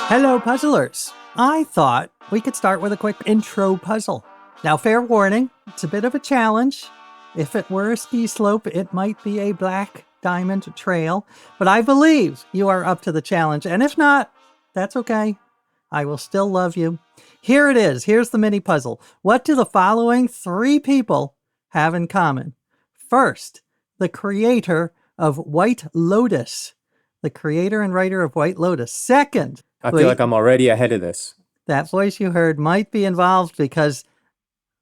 Hello, puzzlers. I thought we could start with a quick intro puzzle. Now, fair warning, it's a bit of a challenge. If it were a ski slope, it might be a black diamond trail, but I believe you are up to the challenge. And if not, that's okay. I will still love you. Here it is. Here's the mini puzzle. What do the following three people have in common? First, the creator of White Lotus. The creator and writer of White Lotus. Second, I feel like I'm already ahead of this. that voice you heard might be involved because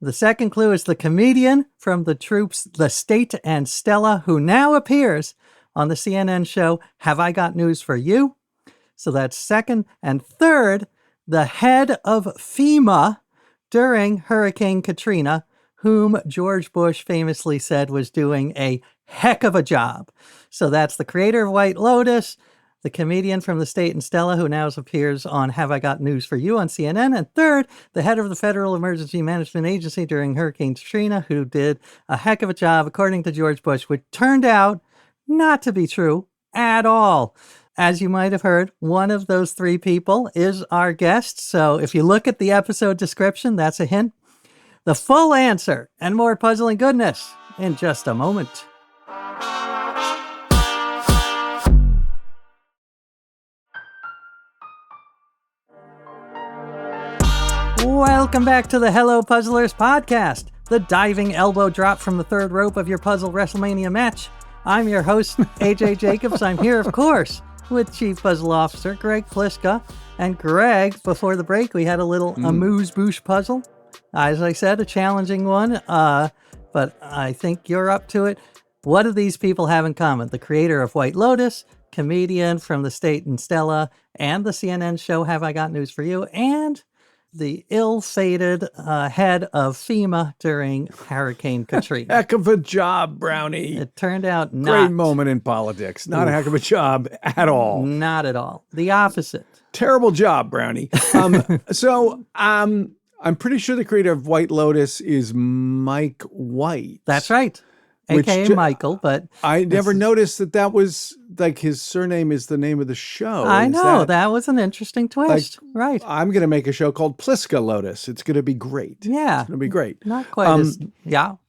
the second clue is the comedian from the troops The State and Stella, who now appears on the CNN show Have I Got News for You? So that's second. And third, the head of FEMA during Hurricane Katrina, whom George Bush famously said was doing a heck of a job. So that's the creator of White Lotus, the comedian from The State and Stella, who now appears on Have I Got News for You on CNN. And third, the head of the Federal Emergency Management Agency during Hurricane Katrina, who did a heck of a job, according to George Bush, which turned out not to be true at all. As you might have heard, one of those three people is our guest. So if you look at the episode description, that's a hint. The full answer and more puzzling goodness in just a moment. Welcome back to the Hello Puzzlers podcast, the diving elbow drop from the third rope of your puzzle WrestleMania match. I'm your host, AJ Jacobs. I'm here, of course, with Chief Puzzle Officer Greg Pliska. And Greg, before the break, we had a little amuse-bouche puzzle. As I said, a challenging one, but I think you're up to it. What do these people have in common? The creator of White Lotus, comedian from The State and Stella, and the CNN show Have I Got News for You, and the ill-fated head of FEMA during Hurricane Katrina. Heck of a job, Brownie. It turned out not. Great moment in politics. Not a heck of a job at all. Not at all. The opposite. Terrible job, Brownie. I'm pretty sure the creator of White Lotus is Mike White. That's right. AKA Michael, but I never noticed that was like his surname is the name of the show. I know that was an interesting twist. Right. I'm going to make a show called Pliska Lotus. It's going to be great. Yeah. It's going to be great. Not quite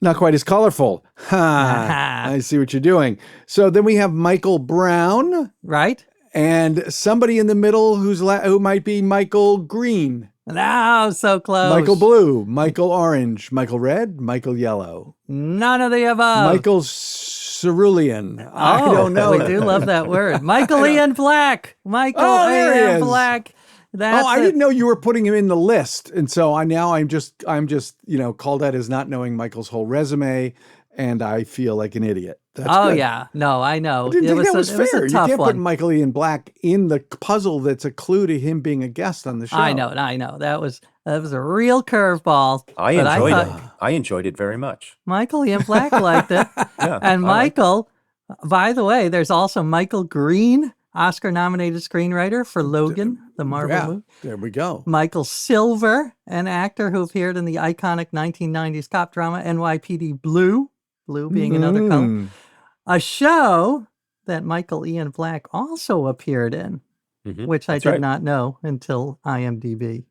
not quite as colorful. I see what you're doing. So then we have Michael Brown. Right. And somebody in the middle who might be Michael Green. No, so close. Michael Blue, Michael Orange, Michael Red, Michael Yellow. None of the above. Michael Cerulean. I don't know. We do love that word. Michael Ian Black. Michael Ian Black. I didn't know you were putting him in the list. And so I'm just called out as not knowing Michael's whole resume, and I feel like an idiot. That's good. Yeah. No, I know. I didn't think that was fair. You can't put Michael Ian Black in the puzzle that's a clue to him being a guest on the show. I know. That was a real curveball. I enjoyed it very much. Michael Ian Black liked it. Yeah, and Michael, by the way, there's also Michael Green, Oscar-nominated screenwriter for Logan, the Marvel movie. There we go. Michael Silver, an actor who appeared in the iconic 1990s cop drama NYPD Blue, Blue being another color. A show that Michael Ian Black also appeared in, which I did not know until IMDb.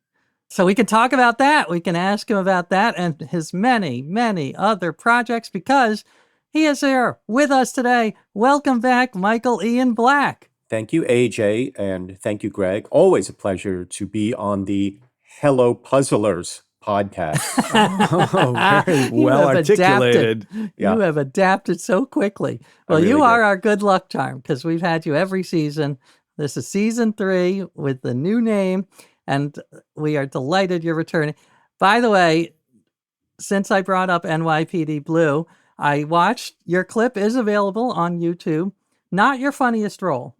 So we can talk about that. We can ask him about that and his many, many other projects because he is here with us today. Welcome back, Michael Ian Black. Thank you, AJ, and thank you, Greg. Always a pleasure to be on the Hello Puzzlers podcast. Very well articulated. You have adapted so quickly. Well, you are our good luck charm because we've had you every season. This is season 3 with the new name, and we are delighted you're returning. By the way, since I brought up NYPD Blue, I watched your clip is available on YouTube. Not your funniest role.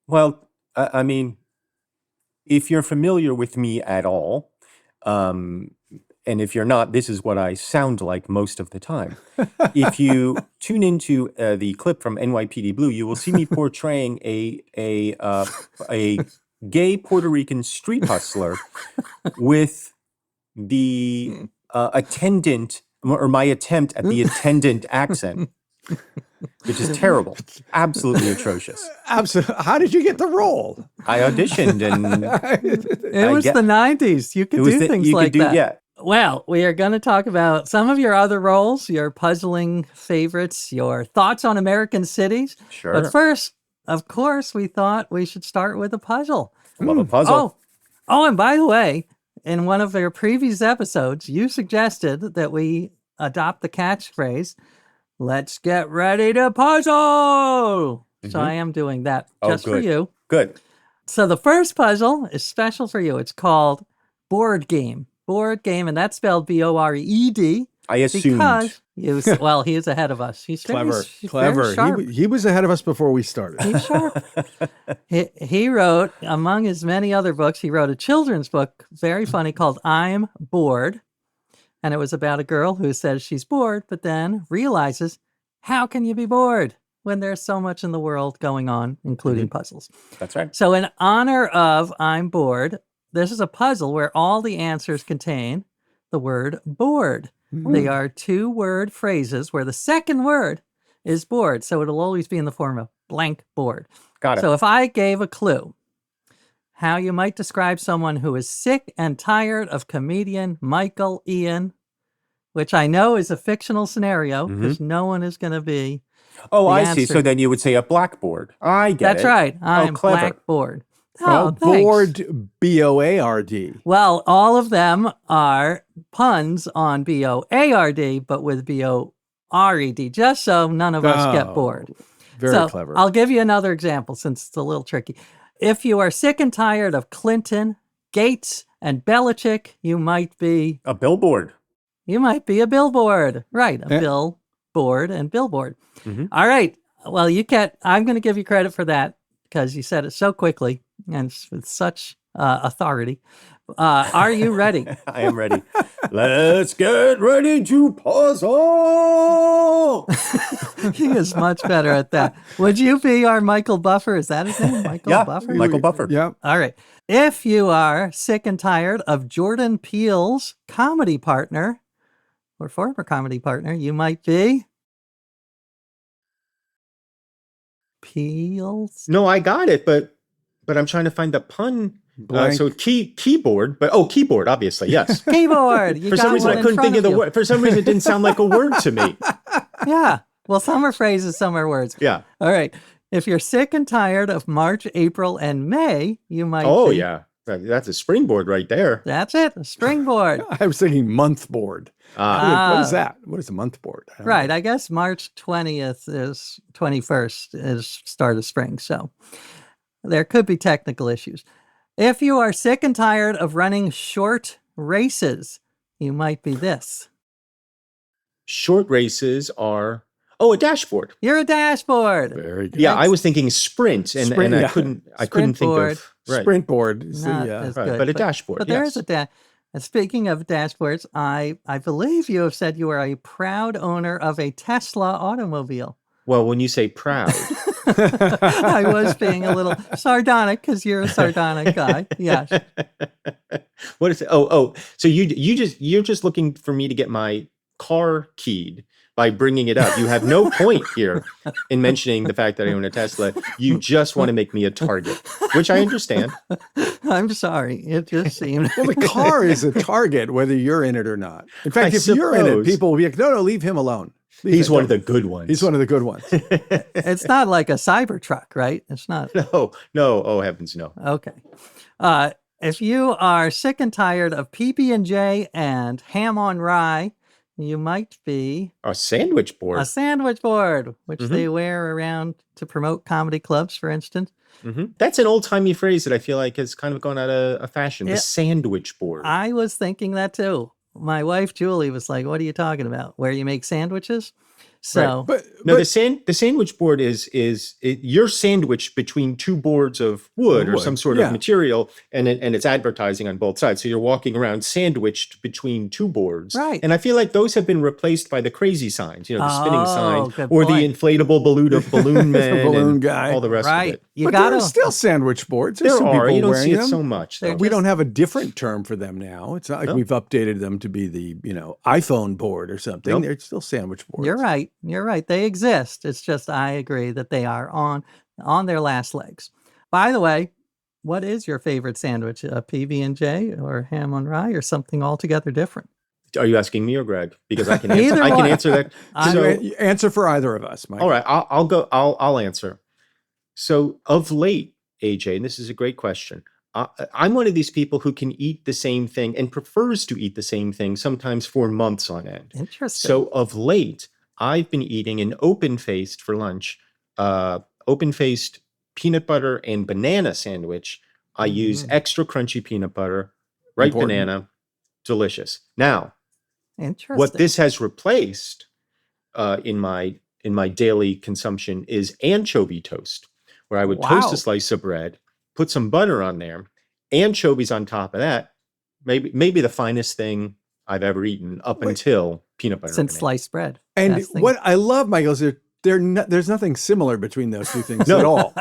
Well, I mean, if you're familiar with me at all, and if you're not, this is what I sound like most of the time. If you tune into the clip from NYPD Blue, you will see me portraying a gay Puerto Rican street hustler with the attendant, or my attempt at the attendant accent. which is terrible. Absolutely atrocious. Absolutely. How did you get the role? I auditioned and It was the 90s. You could do things like that. Yeah. Well, we are going to talk about some of your other roles, your puzzling favorites, your thoughts on American cities. Sure. But first, of course, we thought we should start with a puzzle. Love a puzzle. Oh, and by the way, in one of your previous episodes, you suggested that we adopt the catchphrase, "Let's get ready to puzzle." So I am doing that just for you. Good. So the first puzzle is special for you. It's called Board Game. Board Game, and that's spelled B-O-R-E-D. I assumed. Because well, he is ahead of us. He's Clever. very sharp. He was ahead of us before we started. He's sharp. He wrote, among his many other books, he wrote a children's book, very funny, called I'm Bored. And it was about a girl who says she's bored, but then realizes, how can you be bored when there's so much in the world going on, including puzzles? That's right. So in honor of I'm Bored, this is a puzzle where all the answers contain the word bored. They are 2-word phrases where the second word is bored. So it'll always be in the form of blank board. Got it. So if I gave a clue, how you might describe someone who is sick and tired of comedian Michael Ian, which I know is a fictional scenario because no one is going to be. Oh, the I see. answer. So then you would say a blackboard. I get it. That's right. I'm clever. blackboard. Oh, thanks. bored, B-O-A-R-D. Well, all of them are puns on B-O-A-R-D, but with B-O-R-E-D, just so none of us get bored. Very clever. I'll give you another example since it's a little tricky. If you are sick and tired of Clinton, Gates, and Belichick, you might be A billboard. a billboard. Right, a billboard and billboard. All right. Well, I'm going to give you credit for that because you said it so quickly and with such authority. Are you ready? I am ready. Let's get ready to puzzle. He is much better at that. Would you be our Michael Buffer? Is that his name? Michael Buffer? Michael Buffer. Yeah. All right. If you are sick and tired of Jordan Peele's comedy partner or former comedy partner, you might be Peele's. No, I got it, but I'm trying to find the pun. So keyboard, but keyboard, obviously, yes. Keyboard. You For some got reason, one I in couldn't think front of the you. word. For some reason, it didn't sound like a word to me. Yeah. Well, some are phrases, some are words. Yeah. All right. If you're sick and tired of March, April, and May, you might Oh, be. yeah. That's a springboard right there. That's it. A springboard. I was thinking month board. What is that? What is a month board? I don't Right. know. I guess March 20th is 21st is start of spring. So there could be technical issues. If you are sick and tired of running short races, you might be this. Short races are, a dashboard. You're a dashboard. Very good. Yeah, I was thinking sprint, and Sprint, I yeah. couldn't Sprint think board. of right. Sprint board. is the, Not as Right, good, but a dashboard. But there yes. is a and speaking of dashboards, I believe you have said you are a proud owner of a Tesla automobile. Well, when you say proud, I was being a little sardonic because you're a sardonic guy. Yes. what is it? So you're just looking for me to get my car keyed by bringing it up. You have no point here in mentioning the fact that I own a Tesla. You just want to make me a target, which I understand. I'm sorry. It just seemed. Well, the car is a target, whether you're in it or not. In fact, I if you're in it, suppose. people will be like, no, leave him alone. He's one of the good ones. He's one of the good ones. It's not like a Cybertruck, right? It's not. No. Oh heavens, no. Okay. If you are sick and tired of PB&J and ham on rye, you might be A sandwich board. a sandwich board, which they wear around to promote comedy clubs, for instance. That's an old-timey phrase that I feel like has kind of gone out of fashion. Yeah. The sandwich board. I was thinking that too. My wife, Julie, was like, what are you talking about? Where you make sandwiches? So, But the sandwich board is you're sandwiched between two boards of wood or some sort of material, and it's advertising on both sides. So you're walking around sandwiched between two boards. Right. And I feel like those have been replaced by the crazy signs, the spinning sign good or point. the inflatable balloon man, balloon and guy. all the rest of right. it. You but got there are to. still sandwich boards. There's There some are. people You don't wearing see it them. so much. They're though. We don't have a different term for them now. It's not like we've updated them to be the iPhone board or something. Nope. They're still sandwich boards. You're right. You're right. They exist. It's just I agree that they are on their last legs. By the way, what is your favorite sandwich? A PB&J or ham on rye or something altogether different? Are you asking me or Greg? Because I can answer. Either I can one. answer that. Answer for either of us, Mike. All right, I'll go. I'll answer. So of late, AJ, and this is a great question. I'm one of these people who can eat the same thing and prefers to eat the same thing sometimes for months on end. Interesting. So of late, I've been eating an open-faced for lunch, open-faced peanut butter and banana sandwich. I use extra crunchy peanut butter, ripe banana, delicious. Now, Interesting. what this has replaced in my daily consumption is anchovy toast, where I would toast a slice of bread, put some butter on there, anchovies on top of that. Maybe the finest thing I've ever eaten until peanut butter since sliced bread. And what I love, Michael, is there's nothing similar between those two things No. at all.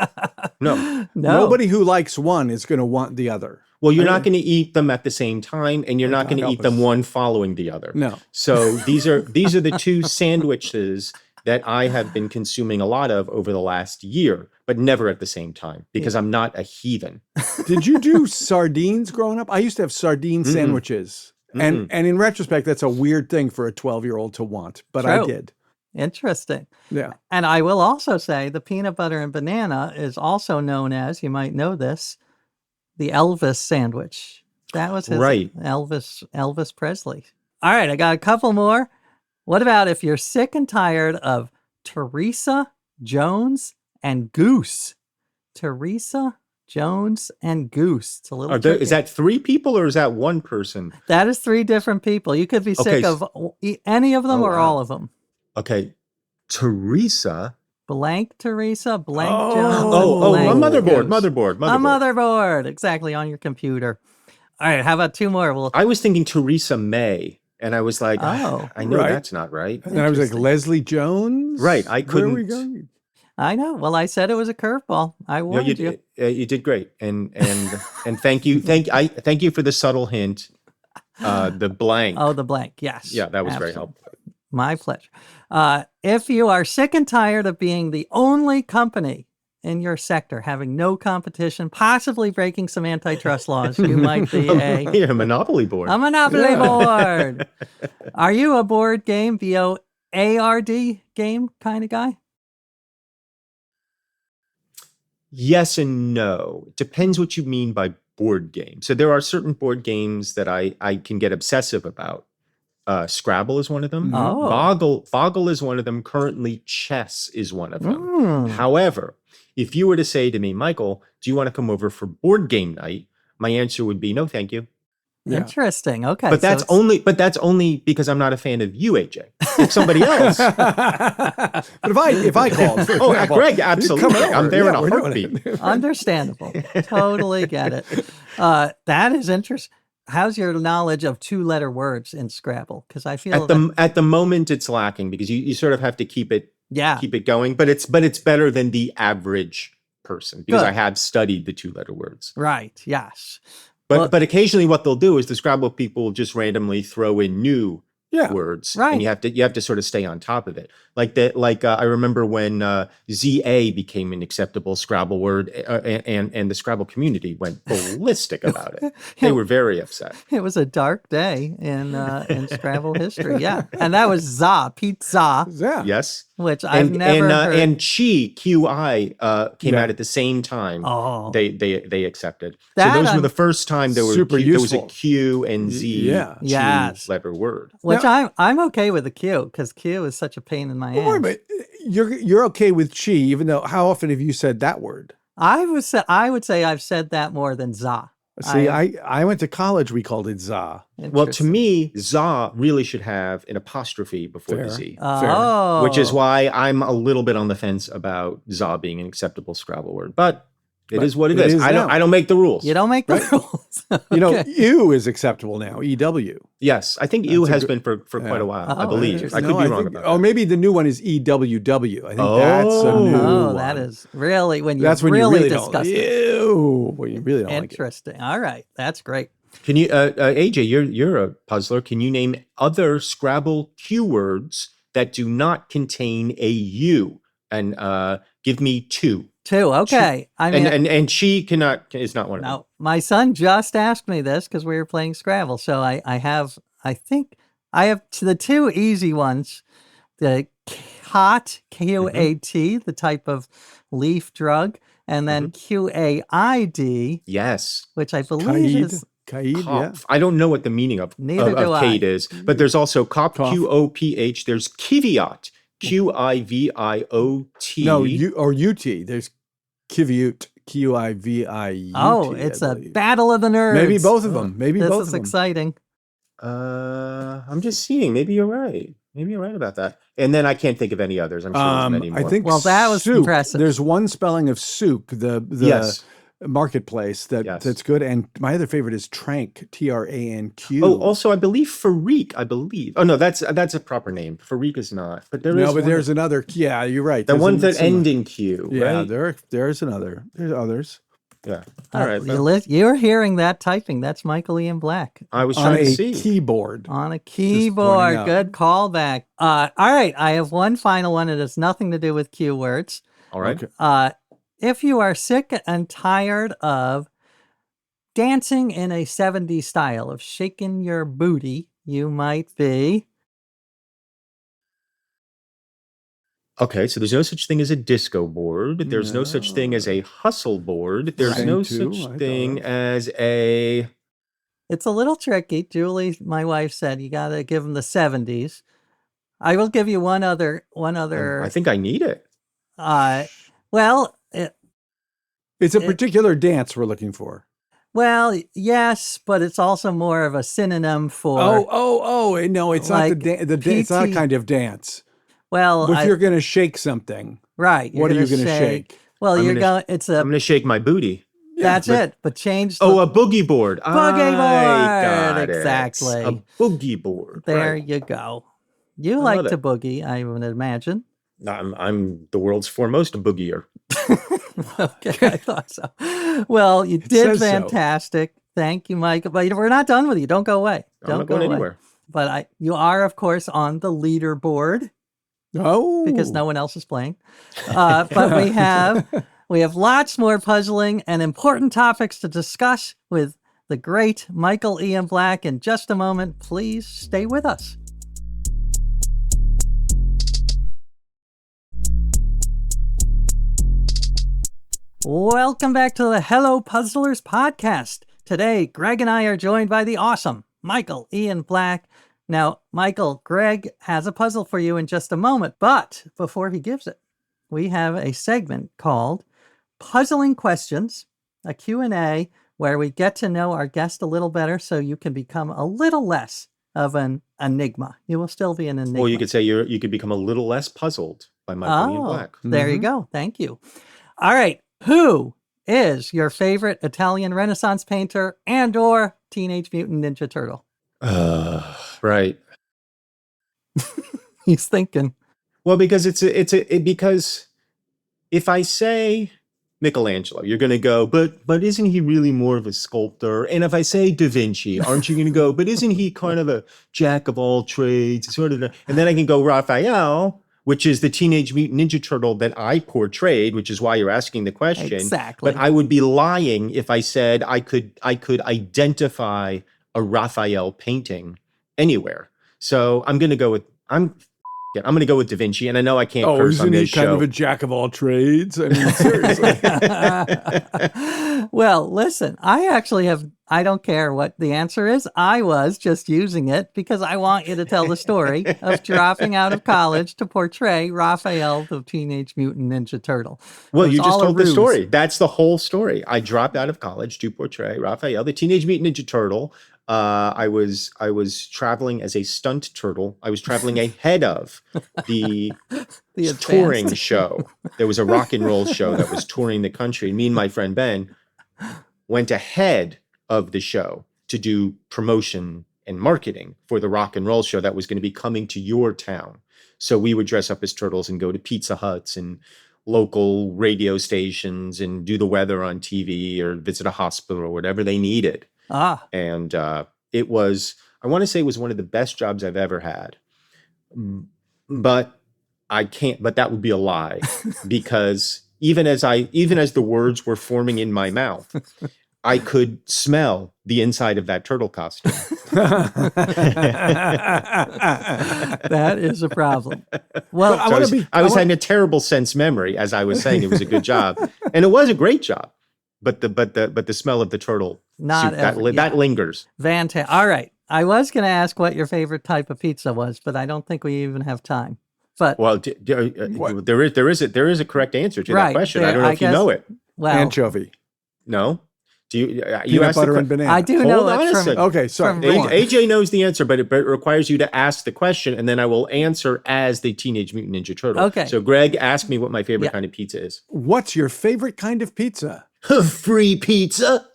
No. Nobody who likes one is going to want the other. Well, you're not going to eat them at the same time, and you're not going to eat them one following the other. No. So these are the two sandwiches that I have been consuming a lot of over the last year, but never at the same time because I'm not a heathen. Did you do sardines growing up? I used to have sardine sandwiches. And in retrospect, that's a weird thing for a 12-year-old to want, but True. I did. Interesting. Yeah. And I will also say the peanut butter and banana is also known as, you might know this, the Elvis sandwich. That was his Elvis Presley. All right, I got a couple more. What about if you're sick and tired of Teresa, Jones, and Goose? Teresa, Jones, and Goose. It's a little tricky. Is that 3 people or is that 1 person? That is 3 different people. You could be sick of any of them or all of them. Okay. Teresa. Blank Teresa, blank Jones. A motherboard. A motherboard, exactly, on your computer. All right, how about 2 more? I was thinking Theresa May, and I was like, I know that's not right. And I was like, Leslie Jones? Right, I couldn't. Where are we going? I know. Well, I said it was a curveball. I warned you. You did great, and thank you for the subtle hint. The blank. Oh, the blank. Yes. Yeah, that was very helpful. My pleasure. If you are sick and tired of being the only company in your sector having no competition, possibly breaking some antitrust laws, you might be a monopoly board. A monopoly board. Are you a board game, BOARD game kind of guy? Yes and no. It depends what you mean by board game. So there are certain board games that I can get obsessive about. Scrabble is one of them. Boggle is one of them. Currently, chess is one of them. However, if you were to say to me, Michael, do you want to come over for board game night? My answer would be no, thank you. Yeah. Interesting. Okay. But that's only because I'm not a fan of you, AJ. If somebody else. But if I called, Greg, absolutely. I'm there in a heartbeat. Understandable. Totally get it. That is interesting. How's your knowledge of 2-letter words in Scrabble? Because I feel at the moment it's lacking because you sort of have to keep it going. But it's better than the average person because I have studied the 2-letter words. Right. Yes. But occasionally what they'll do is the Scrabble people just randomly throw in new words, right? And you have to sort of stay on top of it. I remember when ZA became an acceptable Scrabble word, and the Scrabble community went ballistic about it. They were very upset. It was a dark day in Scrabble history. Yeah, and that was za, pizza. Yes. Which I've never heard. And QI came out at the same time. Oh, they accepted. So those were the first time there was a Q and Z two-letter word. Which I'm okay with the Q because Q is such a pain in my ass. But you're okay with chi, even though how often have you said that word? I would say I've said that more than za. See, I went to college. We called it za. Well, to me, za really should have an apostrophe before the Z. Oh. Which is why I'm a little bit on the fence about za being an acceptable Scrabble word. But it is what it is. I don't make the rules. You don't make the rules. Okay. Ew is acceptable now. EW. Yes, I think ew has been for quite a while. I believe. I could be wrong about that. Oh, maybe the new one is EWW. I think that's a new one. That is really when you that's when really you discuss it. Ew. When you really don't Interesting. All right, that's great. Can you, AJ? You're a puzzler. Can you name other Scrabble Q words that do not contain a U. And give me 2. 2. Okay. I mean, and she is not one of them. now my son just asked me this because we were playing Scrabble. So I think I have the 2 easy ones. The QAT, Q-A-T, the type of leaf drug, and then QAID, Yes. which I believe is Kaid, yeah. Kopf. I don't know what the meaning of Kate is, but there's also Kopf, Q-O-P-H. There's Kiviot, Q-I-V-I-O-T. No, U-T. There's Kiviut, Q-I-V-I-U-T. Oh, it's a battle of the nerds. Maybe both of them. Maybe this both is of them. exciting. I'm just seeing. Maybe you're right. Maybe you're right about that. And then I can't think of any others. I'm sure there's many more. I think that was souk. impressive. There's one spelling of souk, the Yes. marketplace that's good. And my other favorite is Trank, T-R-A-N-Q. Oh, also I believe Farik. Oh no, that's a proper name. Farik is not. But there's another. Yeah, you're right. The ones that end in Q. Yeah, right? there's another. There's others. Yeah. All right. You're hearing that typing. That's Michael Ian Black. I was trying to see. Keyboard. On a keyboard. Good callback. All right. I have one final one. It has nothing to do with Q words. All right. Okay. If you are sick and tired of dancing in a 70s style, of shaking your booty, you might be... Okay, so there's no such thing as a disco board. There's no such thing as a hustle board. There's no such thing as a... It's a little tricky. Julie, my wife, said you got to give them the 70s. I will give you one other. I think I need it. Well... It's a particular dance we're looking for. Well, yes, but it's also more of a synonym for... No, it's like not it's not a kind of dance. Well, if you're going to shake something, right? What are you going to shake? Well, I'm going to shake my booty. That's it. But change. A boogie board. Boogie board. Got exactly. It. A boogie board. There right. You go. You like to boogie, I would imagine. I'm the world's foremost boogier. Okay, I thought so. Well, you did fantastic. So. Thank you, Mike. But we're not done with you. Don't go away. I'm not going anywhere. But you are, of course, on the leaderboard. Oh, because no one else is playing. But we have lots more puzzling and important topics to discuss with the great Michael Ian Black in just a moment. Please stay with us. Welcome back to the Hello Puzzlers podcast. Today, Greg and I are joined by the awesome Michael Ian Black. Now, Michael, Greg has a puzzle for you in just a moment, but before he gives it, we have a segment called Puzzling Questions, a Q&A, where we get to know our guest a little better so you can become a little less of an enigma. You will still be an enigma. Well, you could say you could become a little less puzzled by Michael Ian Black. There you go. Thank you. All right. Who is your favorite Italian Renaissance painter and or Teenage Mutant Ninja Turtle? Right. He's thinking. Well, because because if I say Michelangelo, you're going to go, but isn't he really more of a sculptor? And if I say Da Vinci, aren't you going to go, but isn't he kind of a jack of all trades? Sort of, and then I can go Raphael, which is the Teenage Mutant Ninja Turtle that I portrayed, which is why you're asking the question. Exactly. But I would be lying if I said I could identify a Raphael painting anywhere. So I'm going to go with I'm going to go with Da Vinci, and I know I can't curse on this show. Isn't he kind of a jack of all trades? I mean, seriously. Well, listen, I don't care what the answer is. I was just using it because I want you to tell the story of dropping out of college to portray Raphael, the Teenage Mutant Ninja Turtle. Well, you just told the story. That's the whole story. I dropped out of college to portray Raphael, the Teenage Mutant Ninja Turtle. I was traveling as a stunt turtle. I was traveling ahead of the touring show. There was a rock and roll show that was touring the country. Me and my friend Ben went ahead of the show to do promotion and marketing for the rock and roll show that was going to be coming to your town. So we would dress up as turtles and go to Pizza Huts and local radio stations and do the weather on TV or visit a hospital or whatever they needed. And it was, I want to say it was one of the best jobs I've ever had. but I can't. But that would be a lie, because even as the words were forming in my mouth, I could smell the inside of that turtle costume. That is a problem. Well, I was having a terrible sense memory as I was saying it was a good job, and it was a great job. But the smell of the turtle Not suit, that lingers. Fantastic. All right. I was going to ask what your favorite type of pizza was, but I don't think we even have time. But well, there is a correct answer to that question. I don't know if you know it. Well, anchovy. No. Do you? Peanut butter and banana. I do know it. Okay, sorry. AJ knows the answer, but it requires you to ask the question, and then I will answer as the Teenage Mutant Ninja Turtle. Okay. So Greg, ask me what my favorite kind of pizza is. What's your favorite kind of pizza? Free pizza.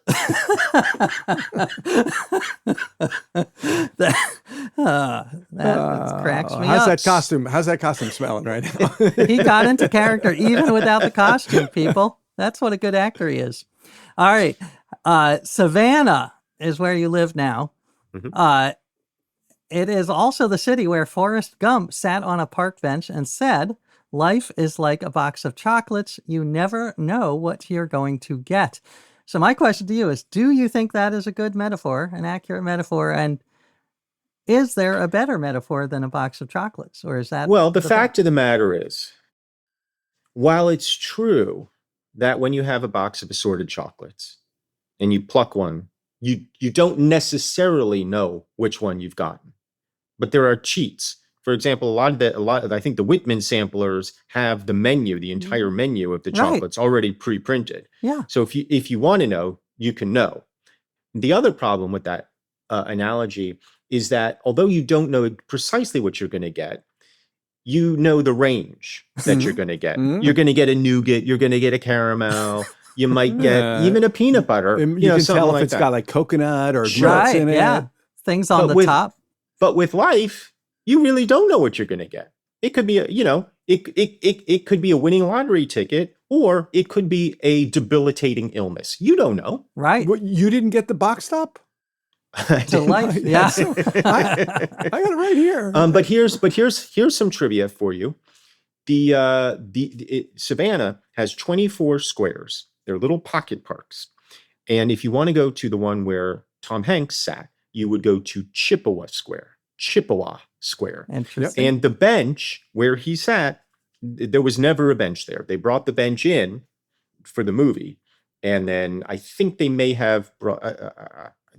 that cracks me up. How's that costume smelling right now? He got into character even without the costume, people. That's what a good actor he is. All right. Savannah is where you live now. Mm-hmm. It is also the city where Forrest Gump sat on a park bench and said, "Life is like a box of chocolates. You never know what you're going to get." So my question to you is, do you think that is a good metaphor, an accurate metaphor? And is there a better metaphor than a box of chocolates? Or is that... Well, the fact of the matter is, while it's true that when you have a box of assorted chocolates and you pluck one, you don't necessarily know which one you've gotten. But there are cheats. For example, I think the Whitman samplers have the menu, the entire menu of the chocolates already pre-printed. Yeah. So if you want to know, you can know. The other problem with that analogy is that although you don't know precisely what you're going to get, you know the range that you're going to get. You're going to get a nougat. You're going to get a caramel. You might get even a peanut butter. You can tell if it's got like coconut or nuts in it. Yeah. Things on the top. But with life, you really don't know what you're going to get. It could be it could be a winning lottery ticket, or it could be a debilitating illness. You don't know. Right. What, you didn't get the box top? To life. Yeah. I got it right here. But here's some trivia for you. Savannah has 24 squares. They're little pocket parks. And if you want to go to the one where Tom Hanks sat, you would go to Chippewa Square. Interesting. And the bench where he sat, there was never a bench there. They brought the bench in for the movie. And then I think they may have brought,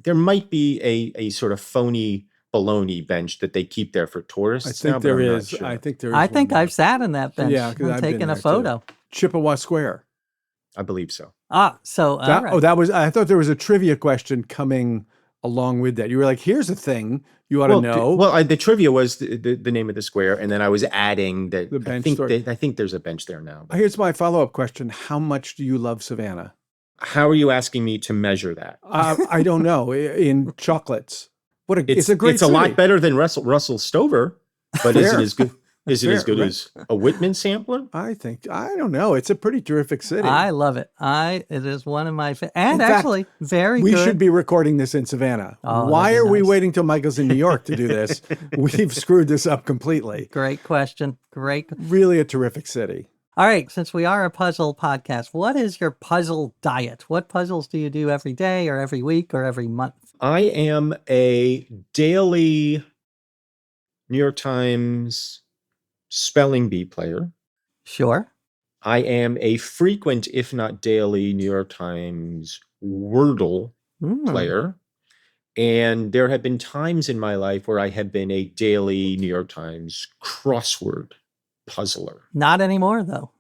there might be a sort of phony baloney bench that they keep there for tourists. I think there is. Sure. I think I've sat in that bench. Yeah, I'm taking a photo. Too. Chippewa Square. I believe so. So that, right. that was. I thought there was a trivia question coming along with that. You were like, "Here's a thing you ought to know." The trivia was the name of the square, and then I was adding that. The bench I think there's a bench there now. Here's my follow-up question: how much do you love Savannah? How are you asking me to measure that? I don't know. In chocolates, it's a great. It's city. A lot better than Russell Stover, but is it as good? Is it as good as a Whitman sampler? I don't know. It's a pretty terrific city. I love it. It is one of my and actually very good. We should be recording this in Savannah. Why are we waiting till Michael's in New York to do this? We've screwed this up completely. Great question. Really a terrific city. All right, since we are a puzzle podcast, what is your puzzle diet? What puzzles do you do every day or every week or every month? I am a daily New York Times spelling bee player. Sure. I am a frequent, if not daily, New York Times Wordle player. And there have been times in my life where I have been a daily New York Times crossword puzzler. Not anymore, though.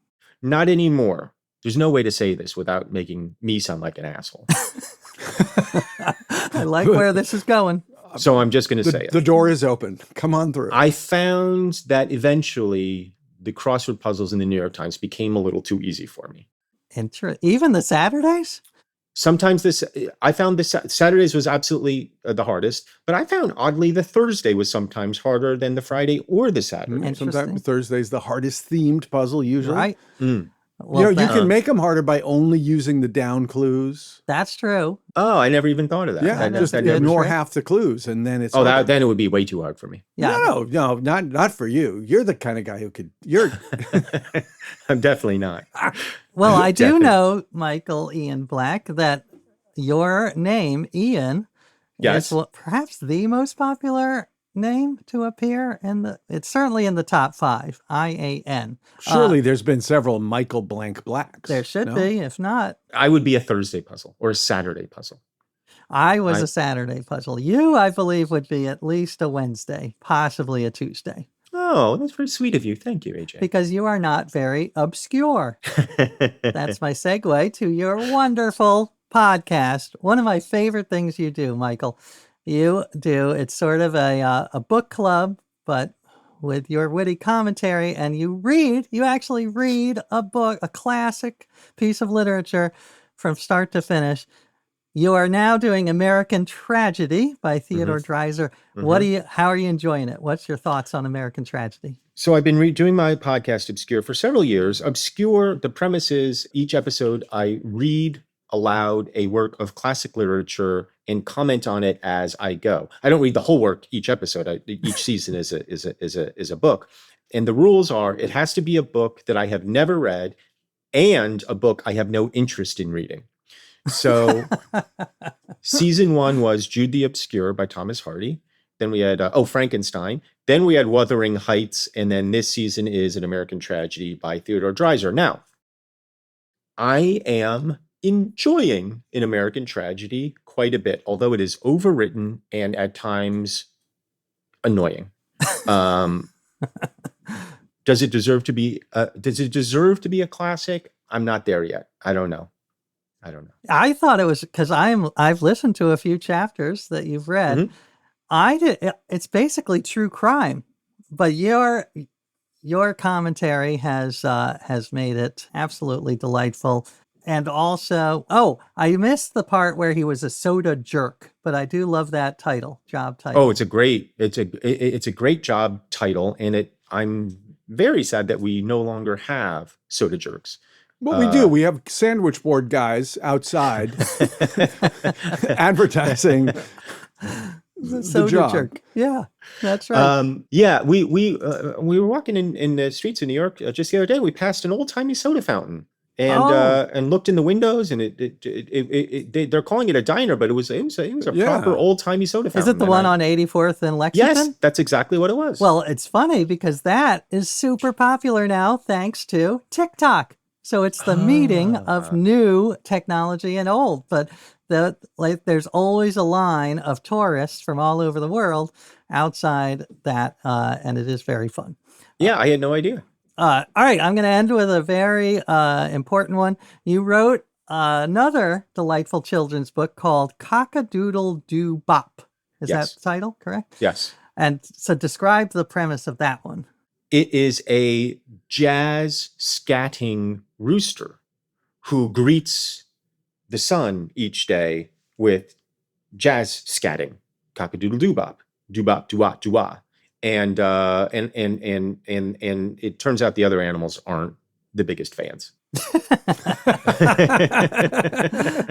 Not anymore. There's no way to say this without making me sound like an asshole. I like where this is going. So I'm just going to say it. The door is open. Come on through. I found that eventually the crossword puzzles in the New York Times became a little too easy for me. Even the Saturdays? Sometimes I found this Saturdays was absolutely the hardest, but I found oddly the Thursday was sometimes harder than the Friday or the Saturday. Sometimes Thursday's the hardest themed puzzle usually. Right. Well, you can make them harder by only using the down clues. that's true. Oh, I never even thought of that. Yeah, just a good ignore trick. half the clues, and then it's then it would be way too hard for me. Yeah. No, not for you. You're the kind of guy who could. You're I'm definitely not. Well, I do Definitely. know, Michael Ian Black, that your name, Ian, Yes. is perhaps the most popular name to appear it's certainly in the top 5, IAN. surely there's been several Michael Blank Blacks. There should no? be. If not, I would be a Thursday puzzle or a Saturday puzzle. I was a Saturday puzzle. You, I believe, would be at least a Wednesday, possibly a Tuesday, Oh, that's very sweet of you. Thank you, AJ. because you are not very obscure. That's my segue to your wonderful podcast. One of my favorite things you do, Michael. It's sort of a book club, but with your witty commentary, and you actually read a book, a classic piece of literature from start to finish. You are now doing American Tragedy by Theodore Dreiser. How are you enjoying it? What's your thoughts on American Tragedy? So I've been doing my podcast Obscure for several years. Obscure, the premise is each episode I read aloud a work of classic literature and comment on it as I go. I don't read the whole work each episode. Each season is a book. And the rules are it has to be a book that I have never read and a book I have no interest in reading. So season 1 was Jude the Obscure by Thomas Hardy. Then we had Frankenstein. Then we had Wuthering Heights. And then this season is An American Tragedy by Theodore Dreiser. Now, I am enjoying An American Tragedy quite a bit, although it is overwritten and at times annoying. Does it deserve to be a classic? I'm not there yet. I don't know. I thought it was because I've listened to a few chapters that you've read. It's basically true crime, but your commentary has made it absolutely delightful. And also, I missed the part where he was a soda jerk, but I do love that job title. Oh, it's a great job title, and I'm very sad that we no longer have soda jerks. Well, we do. We have sandwich board guys outside advertising the the soda job. jerk. Yeah, that's right. We were walking in the streets of New York just the other day. We passed an old timey soda fountain. And looked in the windows, and they're calling it a diner, but it was a proper old timey soda fountain. Is it the one on 84th and Lexington? Yes, that's exactly what it was. Well, it's funny because that is super popular now thanks to TikTok. So it's the meeting of new technology and old, but there's always a line of tourists from all over the world outside that, and it is very fun. Yeah, I had no idea. All right, I'm going to end with a very important one. You wrote another delightful children's book called Cock-a-Doodle-Doo Bop. Is that the title correct? Yes. And so describe the premise of that one. It is a jazz scatting rooster who greets the sun each day with jazz scatting. Cock-a-doodle-doo bop. Doo-bop, doo-wah, doo-wah. And it turns out the other animals aren't the biggest fans.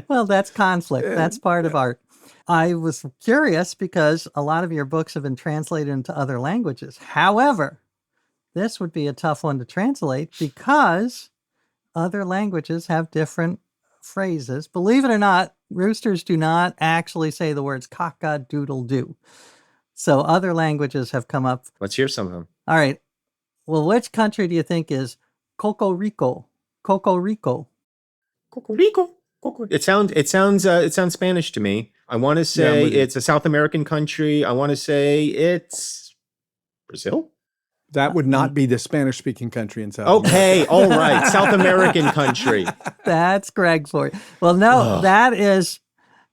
Well, that's conflict. That's part of art. I was curious because a lot of your books have been translated into other languages. However, this would be a tough one to translate because other languages have different phrases. Believe it or not, roosters do not actually say the words cock-a-doodle-doo. So other languages have come up. Let's hear some of them. All right. Well, which country do you think is Cocorico? Cocorico. Cocorico. It sounds Spanish to me. I want to say it's a South American country. I want to say it's Brazil. That would not be the Spanish-speaking country in South Okay, all right. South American country. That's Greg for you. Well, no, that is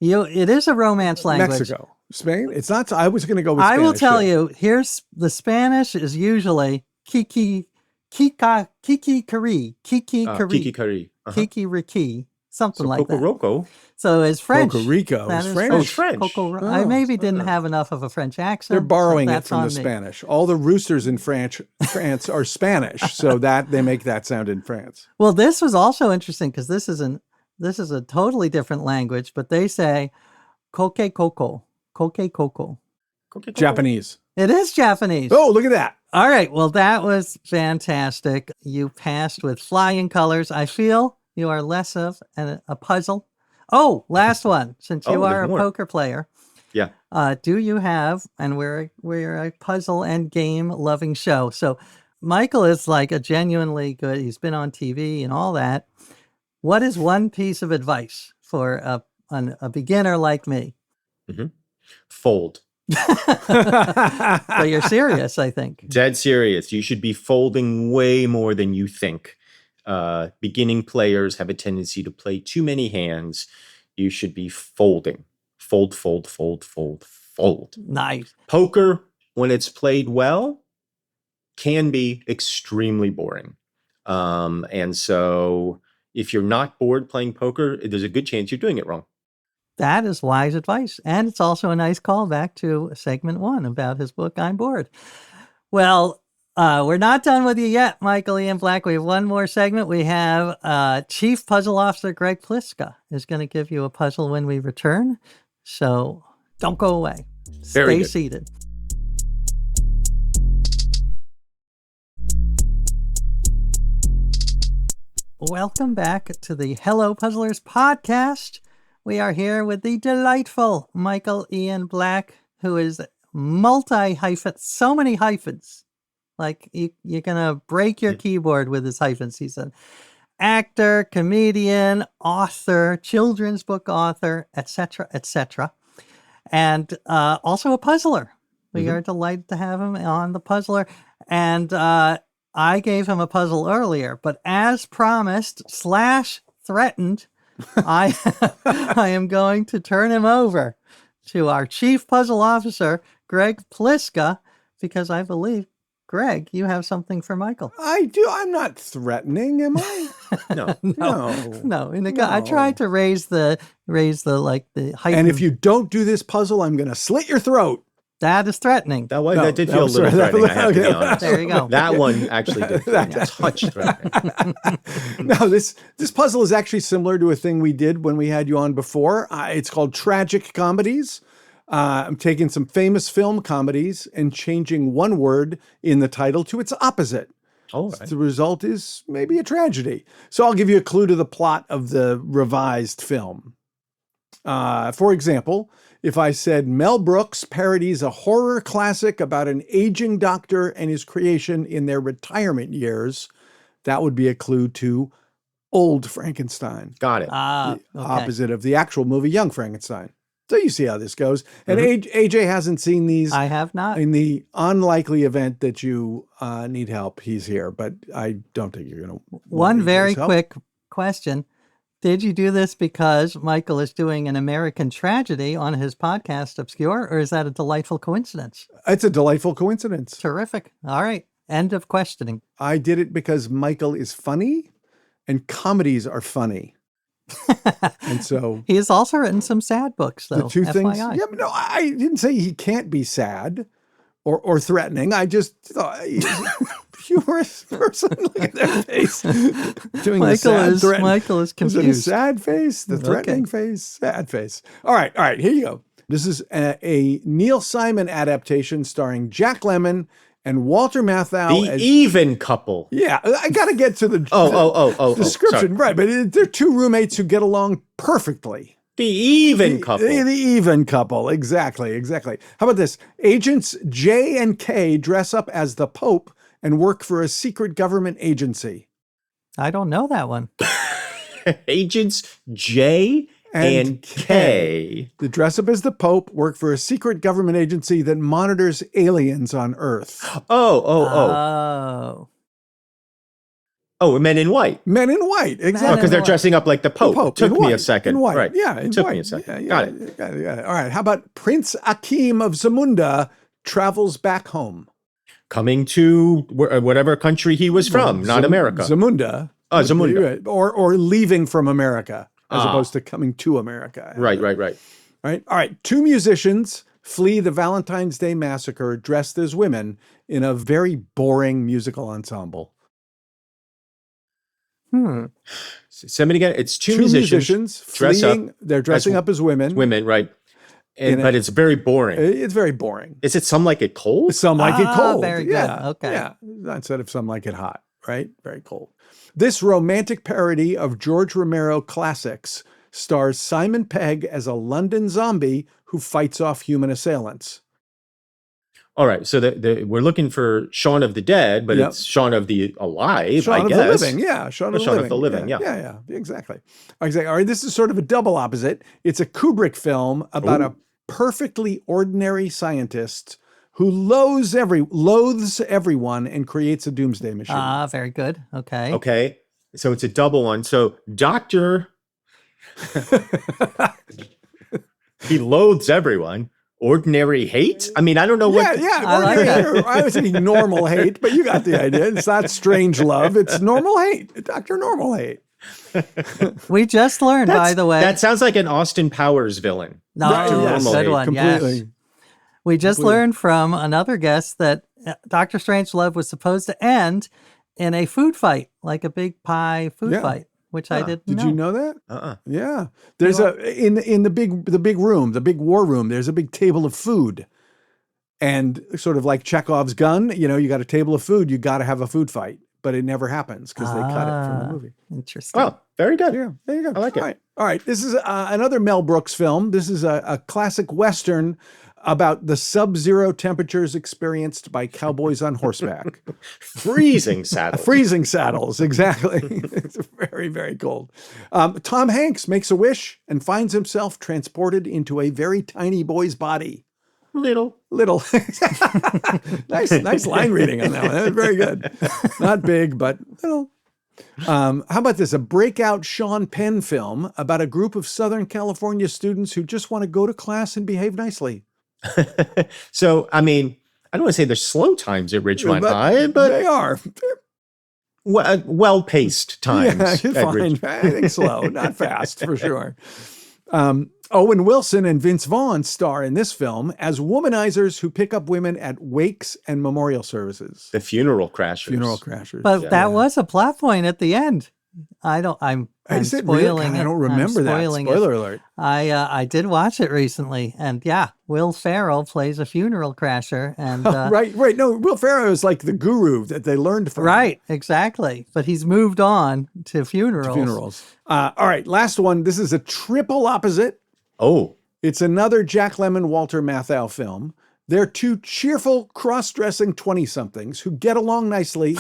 it is a Romance language. Mexico. Spain? It's not. I was going to go with Spanish. I will tell you, here's the Spanish is usually kiki kari, Kiki curry. kiki riki. something So like that. Cocoroco. So it's French. Puerto Rico That is is French. Oh, it's French. I maybe didn't have enough of a French accent. They're borrowing so it that's from on the me. Spanish. All the roosters in France are Spanish, so that they make that sound in France. Well, this was also interesting because this is a totally different language, but they say koke koko. Koke koko. Japanese. It is Japanese. Oh, look at that. All right. Well, that was fantastic. You passed with flying colors. I feel you are less of a puzzle. Oh, last one. Since you are a more. poker player, Yeah. do you have? And we're a puzzle and game loving show. So Michael is like a genuinely good. He's been on TV and all that. What is one piece of advice for a beginner like me? Fold. So you're serious, I think. Dead serious. You should be folding way more than you think. Beginning players have a tendency to play too many hands. You should be folding. Fold, fold, fold, fold, fold. Nice. Poker, when it's played well, can be extremely boring. And so if you're not bored playing poker, there's a good chance you're doing it wrong. That is wise advice. And it's also a nice callback to segment 1 about his book, I'm Bored. Well, we're not done with you yet, Michael Ian Black. We have one more segment. We have Chief Puzzle Officer Greg Pliska is going to give you a puzzle when we return. So don't go away. Very Stay good. seated. Welcome back to the Hello Puzzlers podcast. We are here with the delightful Michael Ian Black, who is multi-hyphen, so many hyphens. Like you're going to break your keyboard with his hyphens. He's an actor, comedian, author, children's book author, etc., etc. And also a puzzler. We are delighted to have him on the Puzzler. And I gave him a puzzle earlier, but as promised / threatened, I am going to turn him over to our Chief Puzzle Officer, Greg Pliska, because I believe, Greg, you have something for Michael. I do. I'm not threatening, am I? No. I tried to raise the height. And if you don't do this puzzle, I'm going to slit your throat. That is threatening. That did feel a little threatening, I have to be honest. There you go. That one actually did feel a touch threatening. No, this puzzle is actually similar to a thing we did when we had you on before. It's called Tragic Comedies. I'm taking some famous film comedies and changing one word in the title to its opposite. All right. The result is maybe a tragedy. So I'll give you a clue to the plot of the revised film. For example, if I said Mel Brooks parodies a horror classic about an aging doctor and his creation in their retirement years, that would be a clue to Old Frankenstein. Got it. The Okay. opposite of the actual movie Young Frankenstein. So you see how this goes. And AJ hasn't seen these. I have not. In the unlikely event that you need help, he's here. But I don't think you're going to. One very quick question. Did you do this because Michael is doing an American tragedy on his podcast, Obscure, or is that a delightful coincidence? It's a delightful coincidence. Terrific. All right. End of questioning. I did it because Michael is funny and comedies are funny. And so He has also written some sad books, though. the two things. FYI. Yeah, but no, I didn't say he can't be sad or threatening. I just thought he's a humorous person. Look at their face. Doing the sad threaten. Michael is Is it a confused. sad face? The threatening face? Sad face. All right. Here you go. This is a Neil Simon adaptation starring Jack Lemmon and Walter Matthau. The even couple. Yeah, I got to get to the description. Sorry. Right, but they're two roommates who get along perfectly. The even couple. The even couple. Exactly. How about this? Agents J and K dress up as the Pope and work for a secret government agency. I don't know that one. Agents J and K. They dress up as the Pope, work for a secret government agency that monitors aliens on Earth. Oh. Oh, Men in White. Men in White, exactly. Oh, because they're dressing up like the Pope. Took me a second. In white. Right. Yeah, in Took white. me a second. Yeah, Got it. Got it. All right. How about Prince Akeem of Zamunda travels back home? Coming to whatever country he was from, not America. Zamunda. Oh, Zamunda. Or leaving from America. as opposed to coming to America. Right. All right. Two musicians flee the Valentine's Day massacre dressed as women in a very boring musical ensemble. Somebody again. It's two musicians dress fleeing. up. They're dressing up as women. Women, right? But it's very boring. It's very boring. Is it Some Like It Cold? Some Like It Cold. Very good. Yeah. Okay. Yeah. Instead of Some Like It Hot, right? Very cold. This romantic parody of George Romero classics stars Simon Pegg as a London zombie who fights off human assailants. All right, so we're looking for Shaun of the Dead, but it's Shaun of the Alive, Shaun of I the guess. Living, yeah. Shaun of the Living, yeah. Yeah, exactly. All right, this is sort of a double opposite. It's a Kubrick film about a perfectly ordinary scientist who loathes everyone and creates a doomsday machine. Very good. Okay. Okay, so it's a double one. So Dr. He loathes everyone. Ordinary hate? I mean, I don't know what... Yeah, I like that. I was thinking normal hate, but you got the idea. It's not strange love. It's normal hate. Dr. Normal Hate. We just learned, by the way. That sounds like an Austin Powers villain. No, Dr. yes, Normal good Hate. one. Completely. Yes. We just learned from another guest that Dr. Strangelove was supposed to end in a food fight, like a big pie food fight, which I didn't know. Did you know that? Yeah. There's in the big room, the big war room, there's a big table of food. And sort of like Chekhov's gun, you got a table of food, you got to have a food fight. But it never happens because they cut it from the movie. Interesting. Oh, very good. Yeah, there you go. I like it. All right. This is another Mel Brooks film. This is a classic Western about the sub-zero temperatures experienced by cowboys on horseback. Freezing saddles. Freezing saddles, exactly. It's very, very cold. Tom Hanks makes a wish and finds himself transported into a very tiny boy's body. Little. Nice line reading on that one. That was very good. Not big, but little. How about this? A breakout Sean Penn film about a group of Southern California students who just want to go to class and behave nicely. So, I mean, I don't want to say there's slow times at Ridgemont High, but they are. Well-paced times. Yeah, fine. I think slow, not fast, for sure. Owen Wilson and Vince Vaughn star in this film as womanizers who pick up women at wakes and memorial services. The funeral crashers. But that was a plot point at the end. I'm spoiling it. I don't remember that. Spoiler alert. I did watch it recently, and Will Ferrell plays a funeral crasher, and right. No, Will Ferrell is like the guru that they learned from. Right, exactly. But he's moved on to funerals. All right, last one. This is a triple opposite. Oh, it's another Jack Lemmon, Walter Matthau film. They're two cheerful, cross-dressing 20-somethings who get along nicely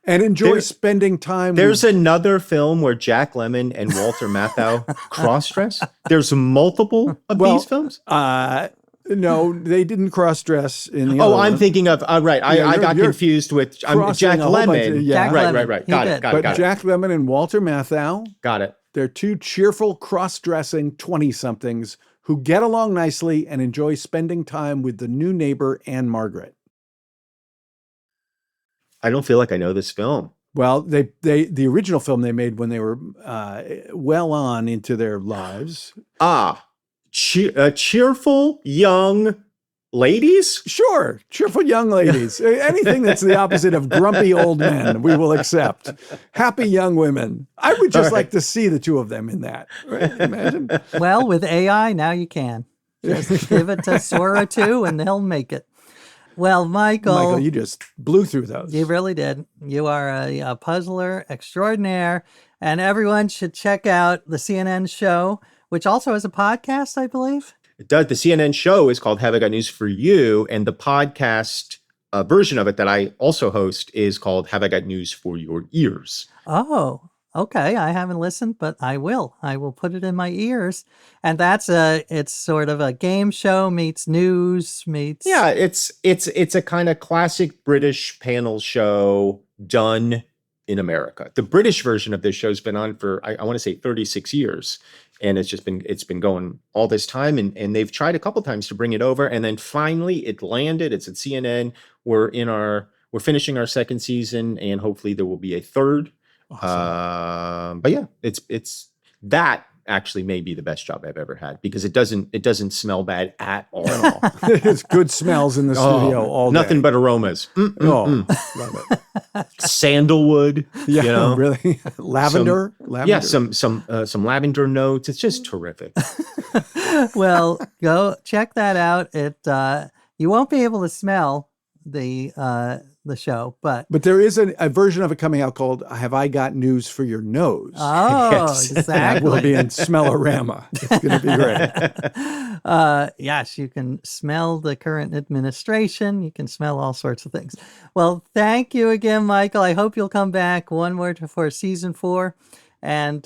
and enjoy spending time. There's another film where Jack Lemmon and Walter Matthau cross-dress? There's multiple of these films? No, they didn't cross-dress in the other I'm one. thinking of, right, I got confused with Jack Lemmon. Jack Right, Lemmon. Got it. But Jack Lemmon and Walter Matthau. Got it. They're two cheerful, cross-dressing 20-somethings who get along nicely and enjoy spending time with the new neighbor, Anne Margaret. I don't feel like I know this film. Well, the original film they made when they were well on into their lives. Cheerful young ladies? Sure, cheerful young ladies. Anything that's the opposite of grumpy old men, we will accept. Happy young women. I would just like to see the two of them in that. Right? Imagine. Well, with AI, now you can. Just give it to Sora 2 and they'll make it. Well, Michael, you just blew through those. You really did. You are a puzzler extraordinaire, and everyone should check out the CNN show, which also has a podcast, I believe. It does. The CNN show is called Have I Got News for You? And the podcast version of it that I also host is called Have I Got News for Your Ears? Oh, okay. I haven't listened, but I will. I will put it in my ears. And it's sort of a game show meets news meets. Yeah, it's a kind of classic British panel show done in America. The British version of this show has been on for, I want to say 36 years. And it's been going all this time, and they've tried a couple times to bring it over, and then finally it landed. It's at CNN. We're finishing our second season, and hopefully there will be a third. Awesome. But yeah, it's that actually may be the best job I've ever had, because it doesn't smell bad at all. It's good smells in the studio all day. Nothing but aromas. Love it. Sandalwood. Yeah, you know? really. Lavender. Yeah, some lavender notes. It's just terrific. Well, go check that out. You won't be able to smell the show, but there is a version of it coming out called "Have I Got News for Your Nose?" Yes. That Exactly. will be in Smellorama. It's going to be great. Yes, you can smell the current administration. You can smell all sorts of things. Well, thank you again, Michael. I hope you'll come back one more for season 4. And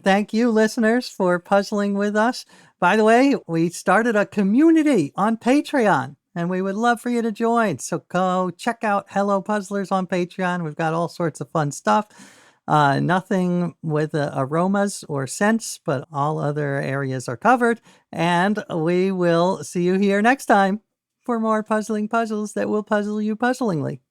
thank you, listeners, for puzzling with us. By the way, we started a community on Patreon, and we would love for you to join. So go check out Hello Puzzlers on Patreon. We've got all sorts of fun stuff. Nothing with aromas or scents, but all other areas are covered. And we will see you here next time for more puzzling puzzles that will puzzle you puzzlingly.